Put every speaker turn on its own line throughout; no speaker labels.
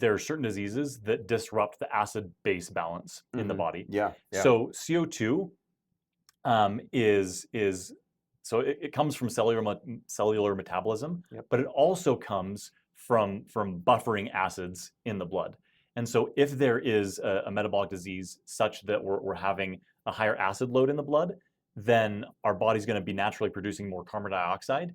there are certain diseases that disrupt the acid-base balance in the
Hmm.
body.
Yeah, yeah,
So CO2 is so it comes from cellular metabolism,
yep,
but it also comes from buffering acids in the blood. And so if there is a metabolic disease such that we're having a higher acid load in the blood, then our body's going to be naturally producing more carbon dioxide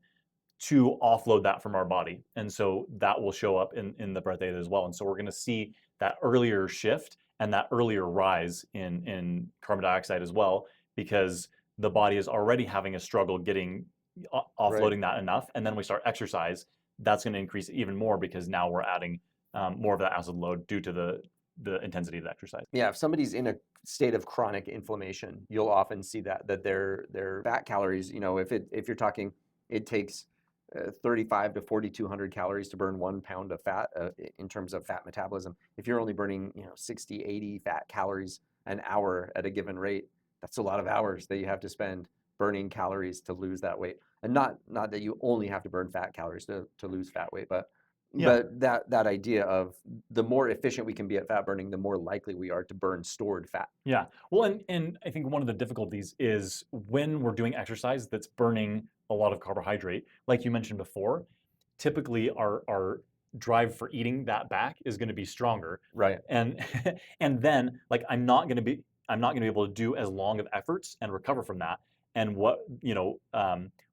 to offload that from our body. And so that will show up in the breath data as well. And so we're going to see that earlier shift and that earlier rise in carbon dioxide as well, because the body is already having a struggle getting
right.
offloading that enough. And then we start exercise, that's going to increase it even more because now we're adding more of that acid load due to the intensity of the exercise.
Yeah, if somebody's in a state of chronic inflammation, you'll often see that their fat calories, if you're talking, it takes 35 to 4,200 calories to burn 1 pound of fat in terms of fat metabolism. If you're only burning 60, 80 fat calories an hour at a given rate, that's a lot of hours that you have to spend burning calories to lose that weight. And not that you only have to burn fat calories to lose fat weight, but
Yeah.
that idea of the more efficient we can be at fat burning, the more likely we are to burn stored fat.
Yeah. Well, and I think one of the difficulties is when we're doing exercise that's burning a lot of carbohydrate, like you mentioned before, typically our drive for eating that back is going to be stronger.
Right.
And and then like I'm not going to be able to do as long of efforts and recover from that. And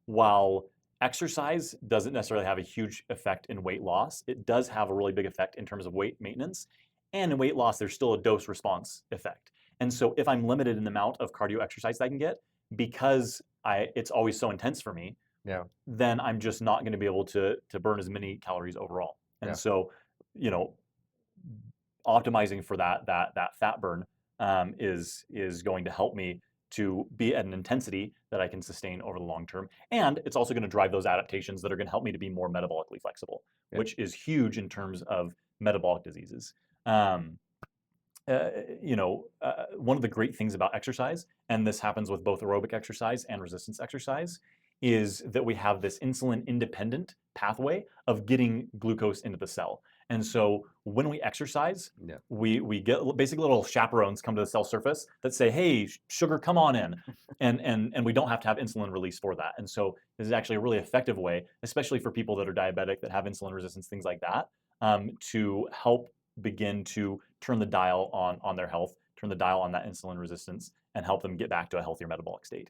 while exercise doesn't necessarily have a huge effect in weight loss, it does have a really big effect in terms of weight maintenance. And in weight loss, there's still a dose response effect. And so if I'm limited in the amount of cardio exercise that I can get, because it's always so intense for me,
Yeah.
then I'm just not going to be able to burn as many calories overall. And
Yeah.
so, you know, optimizing for that fat burn is going to help me to be at an intensity that I can sustain over the long term. And it's also going to drive those adaptations that are going to help me to be more metabolically flexible,
Yeah.
which is huge in terms of metabolic diseases. Um, one of the great things about exercise, and this happens with both aerobic exercise and resistance exercise, is that we have this insulin independent pathway of getting glucose into the cell. And so when we exercise,
Yeah.
we get basically little chaperones come to the cell surface that say, "Hey, sugar, come on in," and we don't have to have insulin release for that. And so this is actually a really effective way, especially for people that are diabetic that have insulin resistance, things like that, to help begin to turn the dial on their health, turn the dial on that insulin resistance, and help them get back to a healthier metabolic state.